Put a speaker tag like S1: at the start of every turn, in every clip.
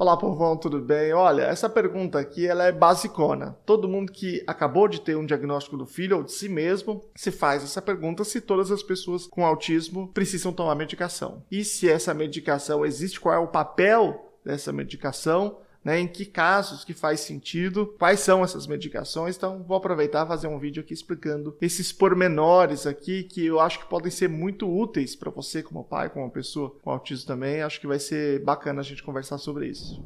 S1: Olá, povão, tudo bem? Olha, essa pergunta aqui ela é basicona. Todo mundo que acabou de ter um diagnóstico do filho ou de si mesmo se faz essa pergunta se todas as pessoas com autismo precisam tomar medicação. E se essa medicação existe, qual é o papel dessa medicação, né? Em que casos que faz sentido, quais são essas medicações. Então, vou aproveitar e fazer um vídeo aqui explicando esses pormenores aqui que eu acho que podem ser muito úteis para você como pai, como uma pessoa com autismo também. Acho que vai ser bacana a gente conversar sobre isso.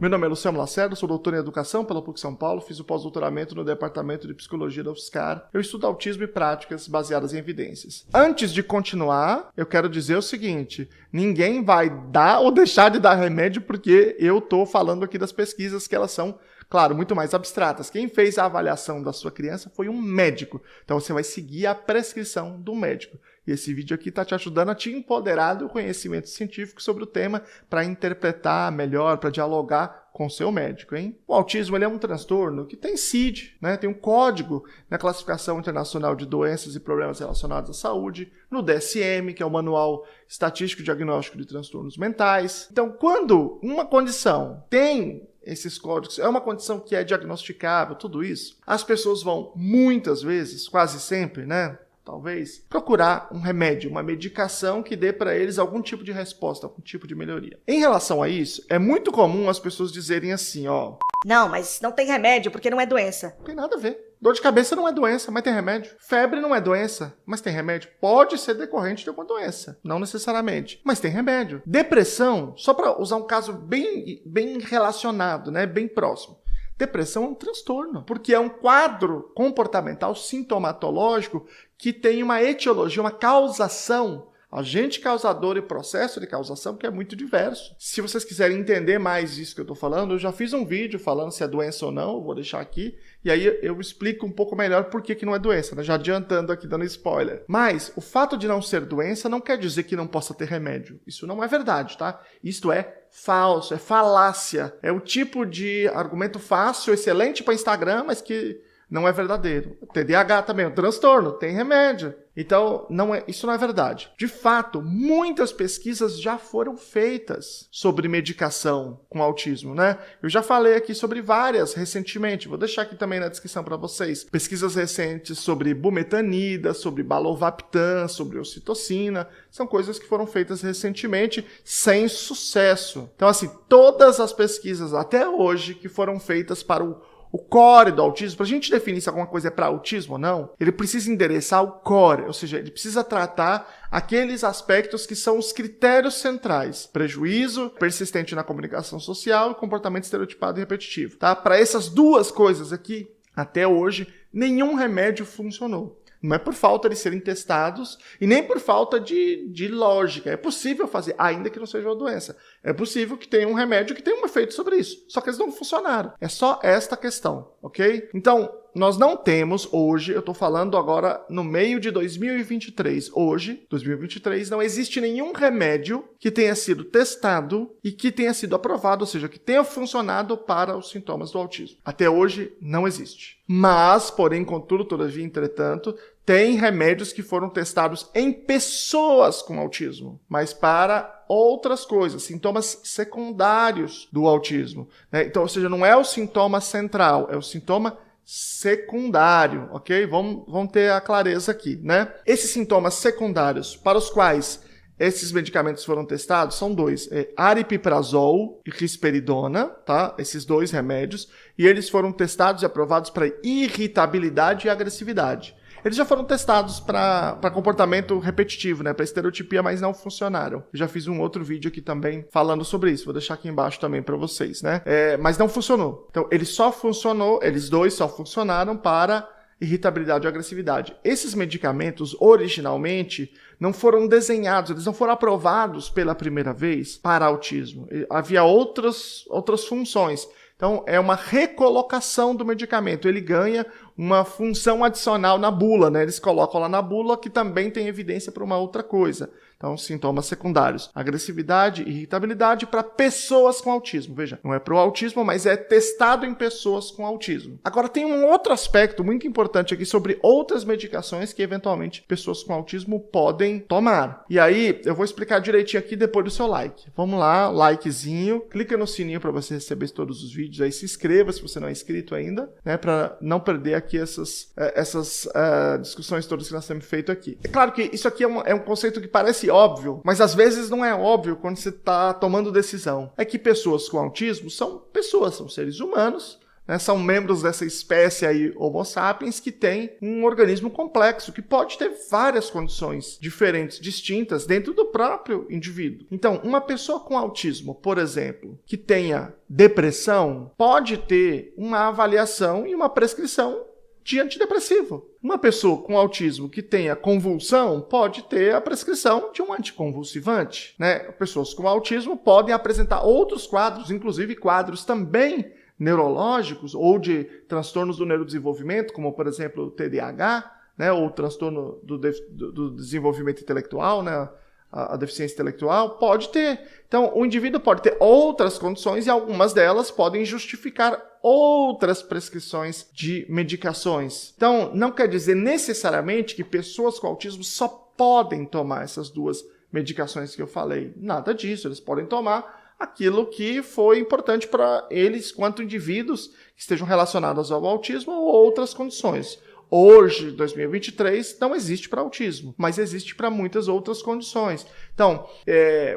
S1: Meu nome é Luciano Lacerda, sou doutor em Educação pela PUC São Paulo, fiz o pós-doutoramento no Departamento de Psicologia da UFSCar. Eu estudo autismo e práticas baseadas em evidências. Antes de continuar, eu quero dizer o seguinte, ninguém vai dar ou deixar de dar remédio porque eu estou falando aqui das pesquisas que elas são, claro, muito mais abstratas. Quem fez a avaliação da sua criança foi um médico, então você vai seguir a prescrição do médico. E esse vídeo aqui está te ajudando a te empoderar do conhecimento científico sobre o tema para interpretar melhor, para dialogar com o seu médico, hein? O autismo ele é um transtorno que tem CID, né? Tem um código na Classificação Internacional de Doenças e Problemas Relacionados à Saúde, no DSM, que é o Manual Estatístico e Diagnóstico de Transtornos Mentais. Então, quando uma condição tem esses códigos, é uma condição que é diagnosticável, tudo isso, as pessoas vão muitas vezes, quase sempre, né? Talvez, procurar um remédio, uma medicação que dê para eles algum tipo de resposta, algum tipo de melhoria. Em relação a isso, é muito comum as pessoas dizerem assim, ó...
S2: Não, mas não tem remédio porque não é doença.
S1: Não tem nada a ver. Dor de cabeça não é doença, mas tem remédio. Febre não é doença, mas tem remédio. Pode ser decorrente de alguma doença, não necessariamente, mas tem remédio. Depressão, só para usar um caso bem relacionado, né, bem próximo. Depressão é um transtorno, porque é um quadro comportamental sintomatológico que tem uma etiologia, uma causação, agente causador e processo de causação que é muito diverso. Se vocês quiserem entender mais isso que eu estou falando, eu já fiz um vídeo falando se é doença ou não, eu vou deixar aqui, e aí eu explico um pouco melhor por que não é doença, né? Já adiantando aqui, dando spoiler. Mas o fato de não ser doença não quer dizer que não possa ter remédio. Isso não é verdade, tá? Isto é falso, é falácia. É o tipo de argumento fácil, excelente para Instagram, mas que não é verdadeiro. TDAH também é um transtorno, tem remédio. Então, isso não é verdade. De fato, muitas pesquisas já foram feitas sobre medicação com autismo, né? Eu já falei aqui sobre várias recentemente, vou deixar aqui também na descrição para vocês. Pesquisas recentes sobre bumetanida, sobre balovaptan, sobre ocitocina, são coisas que foram feitas recentemente sem sucesso. Então, assim, todas as pesquisas até hoje que foram feitas para o core do autismo, para a gente definir se alguma coisa é para autismo ou não, ele precisa endereçar o core, ou seja, ele precisa tratar aqueles aspectos que são os critérios centrais. Prejuízo persistente na comunicação social e comportamento estereotipado e repetitivo. Tá? Para essas duas coisas aqui, até hoje, nenhum remédio funcionou. Não é por falta de serem testados e nem por falta de lógica. É possível fazer, ainda que não seja uma doença. É possível que tenha um remédio que tenha um efeito sobre isso. Só que eles não funcionaram. É só esta questão, ok? Então, nós não temos hoje, eu estou falando agora no meio de 2023. Hoje, 2023, não existe nenhum remédio que tenha sido testado e que tenha sido aprovado, ou seja, que tenha funcionado para os sintomas do autismo. Até hoje, não existe. Mas, porém, contudo, todavia, entretanto, tem remédios que foram testados em pessoas com autismo, mas para outras coisas, sintomas secundários do autismo, né? Então, ou seja, não é o sintoma central, é o sintoma secundário, ok? Vamos ter a clareza aqui, né? Esses sintomas secundários para os quais esses medicamentos foram testados são dois, aripiprazol e risperidona, tá? Esses dois remédios, e eles foram testados e aprovados para irritabilidade e agressividade. Eles já foram testados para comportamento repetitivo, né, para estereotipia, mas não funcionaram. Eu já fiz um outro vídeo aqui também falando sobre isso, vou deixar aqui embaixo também para vocês, né? Mas não funcionou. Então, eles dois só funcionaram para irritabilidade e agressividade. Esses medicamentos, originalmente, não foram desenhados, eles não foram aprovados pela primeira vez para autismo. Havia outras funções. Então, é uma recolocação do medicamento. Ele ganha uma função adicional na bula, né? Eles colocam lá na bula que também tem evidência para uma outra coisa. Então, sintomas secundários: agressividade, irritabilidade para pessoas com autismo. Veja, não é para o autismo, mas é testado em pessoas com autismo. Agora, tem um outro aspecto muito importante aqui sobre outras medicações que, eventualmente, pessoas com autismo podem tomar. E aí, eu vou explicar direitinho aqui depois do seu like. Vamos lá, likezinho, clica no sininho para você receber todos os vídeos, aí se inscreva se você não é inscrito ainda, né, para não perder aqui essas discussões todas que nós temos feito aqui. É claro que isso aqui é um conceito que parece óbvio, mas às vezes não é óbvio quando você está tomando decisão. É que pessoas com autismo são pessoas, são seres humanos, né, são membros dessa espécie aí, Homo sapiens, que tem um organismo complexo, que pode ter várias condições diferentes, distintas, dentro do próprio indivíduo. Então, uma pessoa com autismo, por exemplo, que tenha depressão, pode ter uma avaliação e uma prescrição de antidepressivo. Uma pessoa com autismo que tenha convulsão pode ter a prescrição de um anticonvulsivante, né? Pessoas com autismo podem apresentar outros quadros, inclusive quadros também neurológicos ou de transtornos do neurodesenvolvimento, como, por exemplo, o TDAH, né? Ou transtorno do desenvolvimento intelectual, né? A deficiência intelectual, pode ter. Então, o indivíduo pode ter outras condições e algumas delas podem justificar outras prescrições de medicações. Então, não quer dizer necessariamente que pessoas com autismo só podem tomar essas duas medicações que eu falei. Nada disso, eles podem tomar aquilo que foi importante para eles quanto indivíduos que estejam relacionados ao autismo ou outras condições. Hoje, 2023, não existe para autismo, mas existe para muitas outras condições. Então,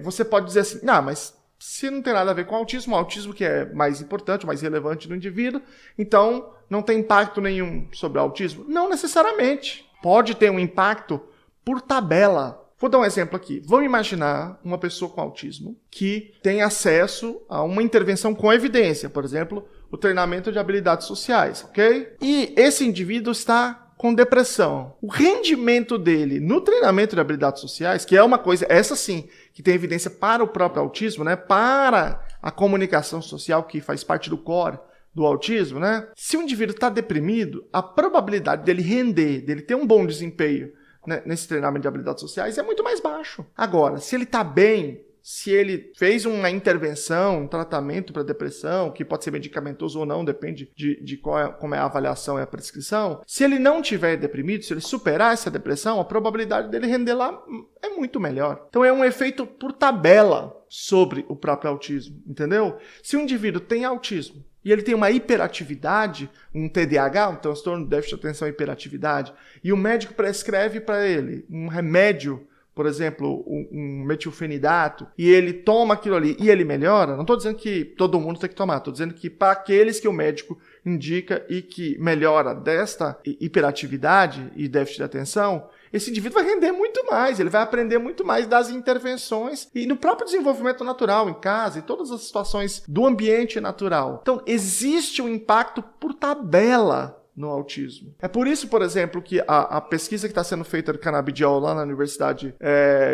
S1: você pode dizer assim, mas se não tem nada a ver com autismo, o autismo que é mais importante, mais relevante no indivíduo, então não tem impacto nenhum sobre o autismo? Não necessariamente. Pode ter um impacto por tabela. Vou dar um exemplo aqui. Vamos imaginar uma pessoa com autismo que tem acesso a uma intervenção com evidência, por exemplo, o treinamento de habilidades sociais, ok? E esse indivíduo está com depressão. O rendimento dele no treinamento de habilidades sociais, que é uma coisa, essa sim, que tem evidência para o próprio autismo, né? Para a comunicação social, que faz parte do core do autismo, né? Se o indivíduo está deprimido, a probabilidade dele render, dele ter um bom desempenho, né, nesse treinamento de habilidades sociais é muito mais baixo. Agora, se ele está bem, se ele fez uma intervenção, um tratamento para depressão, que pode ser medicamentoso ou não, depende de como é a avaliação e a prescrição, se ele não estiver deprimido, se ele superar essa depressão, a probabilidade dele render lá é muito melhor. Então é um efeito por tabela sobre o próprio autismo, entendeu? Se o indivíduo tem autismo e ele tem uma hiperatividade, um TDAH, um transtorno de déficit de atenção e hiperatividade, e o médico prescreve para ele um remédio, por exemplo, um metilfenidato, e ele toma aquilo ali e ele melhora, não estou dizendo que todo mundo tem que tomar, estou dizendo que para aqueles que o médico indica e que melhora desta hiperatividade e déficit de atenção, esse indivíduo vai render muito mais, ele vai aprender muito mais das intervenções e no próprio desenvolvimento natural, em casa, em todas as situações do ambiente natural. Então, existe um impacto por tabela no autismo. É por isso, por exemplo, que a pesquisa que está sendo feita do canabidiol lá na Universidade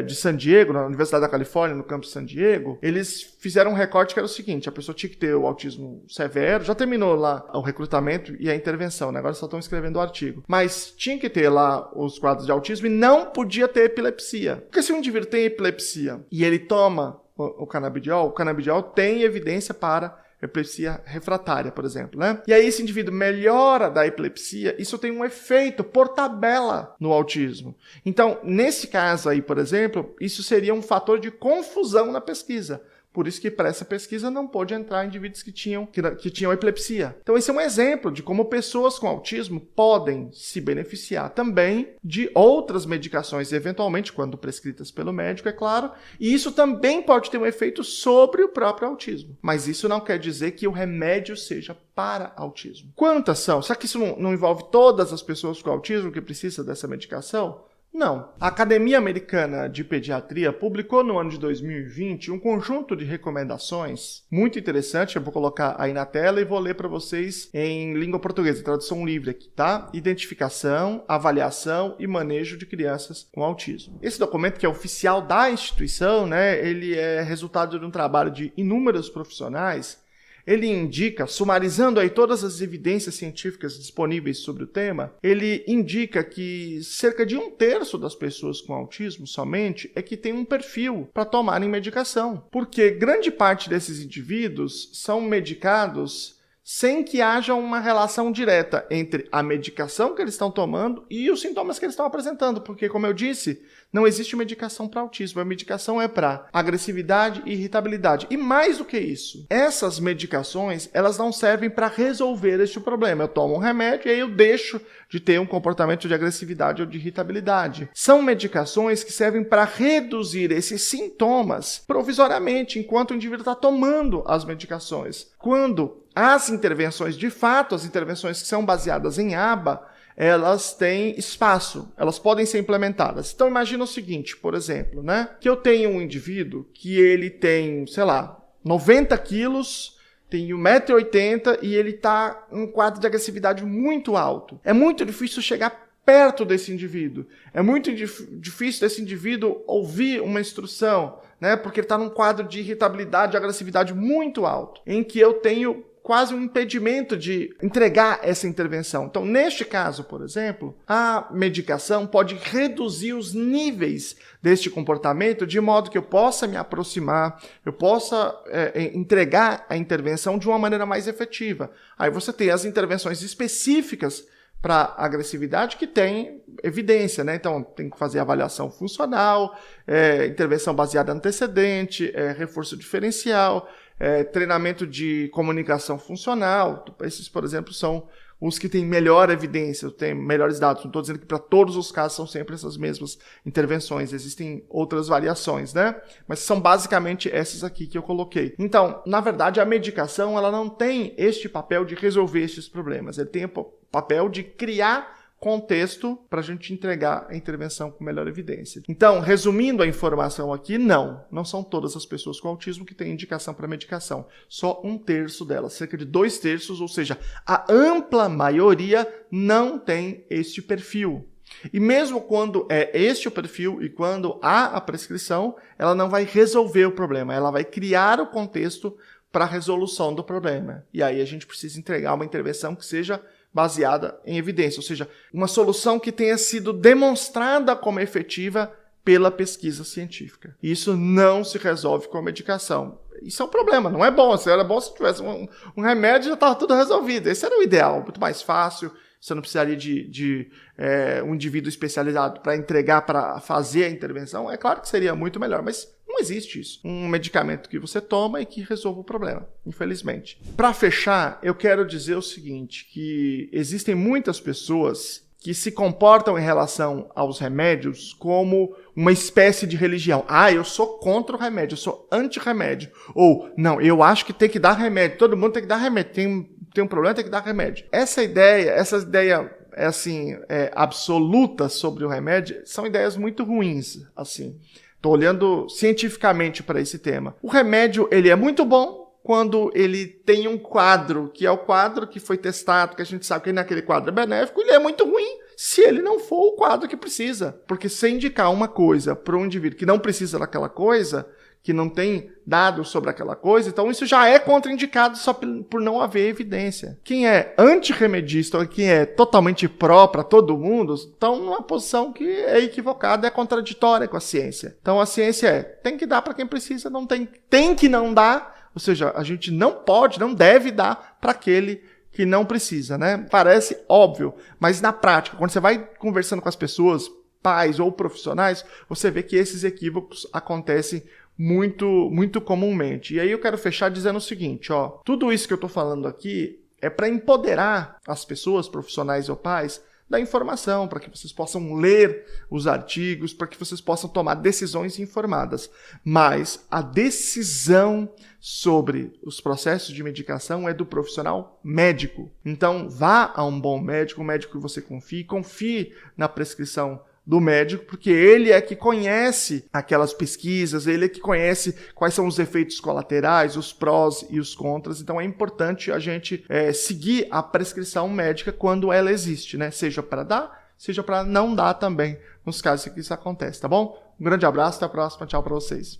S1: de San Diego, na Universidade da Califórnia, no campus de San Diego, eles fizeram um recorte que era o seguinte: a pessoa tinha que ter o autismo severo, já terminou lá o recrutamento e a intervenção, né? Agora só estão escrevendo o artigo, mas tinha que ter lá os quadros de autismo e não podia ter epilepsia. Porque se o indivíduo tem epilepsia e ele toma o canabidiol tem evidência para epilepsia refratária, por exemplo, né? E aí esse indivíduo melhora da epilepsia, isso tem um efeito por tabela no autismo. Então, nesse caso aí, por exemplo, isso seria um fator de confusão na pesquisa. Por isso que para essa pesquisa não pôde entrar indivíduos que tinham epilepsia. Então esse é um exemplo de como pessoas com autismo podem se beneficiar também de outras medicações, eventualmente quando prescritas pelo médico, é claro, e isso também pode ter um efeito sobre o próprio autismo. Mas isso não quer dizer que o remédio seja para autismo. Quantas são? Será que isso não envolve todas as pessoas com autismo que precisam dessa medicação? Não. A Academia Americana de Pediatria publicou no ano de 2020 um conjunto de recomendações muito interessante. Eu vou colocar aí na tela e vou ler para vocês em língua portuguesa, tradução livre aqui, tá? Identificação, avaliação e manejo de crianças com autismo. Esse documento, que é oficial da instituição, né, ele é resultado de um trabalho de inúmeros profissionais. ele indica, sumarizando aí todas as evidências científicas disponíveis sobre o tema, ele indica que cerca de 1/3 das pessoas com autismo somente é que tem um perfil para tomarem medicação, porque grande parte desses indivíduos são medicados sem que haja uma relação direta entre a medicação que eles estão tomando e os sintomas que eles estão apresentando, porque, como eu disse, não existe medicação para autismo, a medicação é para agressividade e irritabilidade. E mais do que isso, essas medicações, elas não servem para resolver este problema. Eu tomo um remédio e aí eu deixo de ter um comportamento de agressividade ou de irritabilidade. São medicações que servem para reduzir esses sintomas provisoriamente, enquanto o indivíduo está tomando as medicações. Quando as intervenções, de fato, as intervenções que são baseadas em ABA, elas têm espaço, elas podem ser implementadas. Então imagina o seguinte, por exemplo, né? Que eu tenho um indivíduo que ele tem, 90 quilos, tem 1,80 m e ele está em um quadro de agressividade muito alto. É muito difícil chegar perto desse indivíduo. É muito difícil desse indivíduo ouvir uma instrução, né? Porque ele está num quadro de irritabilidade e agressividade muito alto, em que eu tenho quase um impedimento de entregar essa intervenção. Então, neste caso, por exemplo, a medicação pode reduzir os níveis deste comportamento de modo que eu possa me aproximar, eu possa entregar a intervenção de uma maneira mais efetiva. Aí você tem as intervenções específicas para agressividade que tem evidência, né? Então, tem que fazer avaliação funcional, intervenção baseada em antecedente, reforço diferencial, treinamento de comunicação funcional. Esses, por exemplo, são os que têm melhor evidência, têm melhores dados. Não estou dizendo que para todos os casos são sempre essas mesmas intervenções. Existem outras variações, né? Mas são basicamente essas aqui que eu coloquei. Então, na verdade, a medicação ela não tem este papel de resolver estes problemas. Ele tem o papel de criar contexto para a gente entregar a intervenção com melhor evidência. Então, resumindo a informação aqui, não são todas as pessoas com autismo que têm indicação para medicação. Só 1/3 delas, cerca de 2/3, ou seja, a ampla maioria não tem este perfil. E mesmo quando é este o perfil e quando há a prescrição, ela não vai resolver o problema, ela vai criar o contexto para a resolução do problema. E aí a gente precisa entregar uma intervenção que seja baseada em evidência, ou seja, uma solução que tenha sido demonstrada como efetiva pela pesquisa científica. Isso não se resolve com a medicação. Isso é um problema, não é bom. Era bom se tivesse um remédio e já estava tudo resolvido. Esse era o ideal, muito mais fácil. Você não precisaria de um indivíduo especializado para entregar, para fazer a intervenção. É claro que seria muito melhor, mas não existe isso. Um medicamento que você toma e que resolve o problema, infelizmente. Para fechar, eu quero dizer o seguinte, que existem muitas pessoas que se comportam em relação aos remédios como uma espécie de religião. Eu sou contra o remédio, eu sou anti-remédio. Ou, não, eu acho que tem que dar remédio, todo mundo tem que dar remédio, tem um problema, tem que dar remédio. Essa ideia absoluta sobre o remédio, são ideias muito ruins, assim. Estou olhando cientificamente para esse tema. O remédio, ele é muito bom quando ele tem um quadro, que é o quadro que foi testado, que a gente sabe que naquele quadro é benéfico. Ele é muito ruim se ele não for o quadro que precisa. Porque se indicar uma coisa para um indivíduo que não precisa daquela coisa, que não tem dados sobre aquela coisa, então isso já é contraindicado só por não haver evidência. Quem é antirremedista ou quem é totalmente pró para todo mundo, estão numa posição que é equivocada, é contraditória com a ciência. Então a ciência tem que dar para quem precisa, não tem que não dar, ou seja, a gente não pode, não deve dar para aquele que não precisa, né? Parece óbvio, mas na prática, quando você vai conversando com as pessoas, pais ou profissionais, você vê que esses equívocos acontecem muito comumente. E aí eu quero fechar dizendo o seguinte, tudo isso que eu estou falando aqui é para empoderar as pessoas, profissionais ou pais, da informação, para que vocês possam ler os artigos, para que vocês possam tomar decisões informadas. Mas a decisão sobre os processos de medicação é do profissional médico. Então, vá a um bom médico, um médico que você confie na prescrição do médico, porque ele é que conhece aquelas pesquisas, ele é que conhece quais são os efeitos colaterais, os prós e os contras. Então é importante a gente seguir a prescrição médica quando ela existe, né? Seja para dar, seja para não dar também, nos casos em que isso acontece, tá bom? Um grande abraço, até a próxima, tchau para vocês.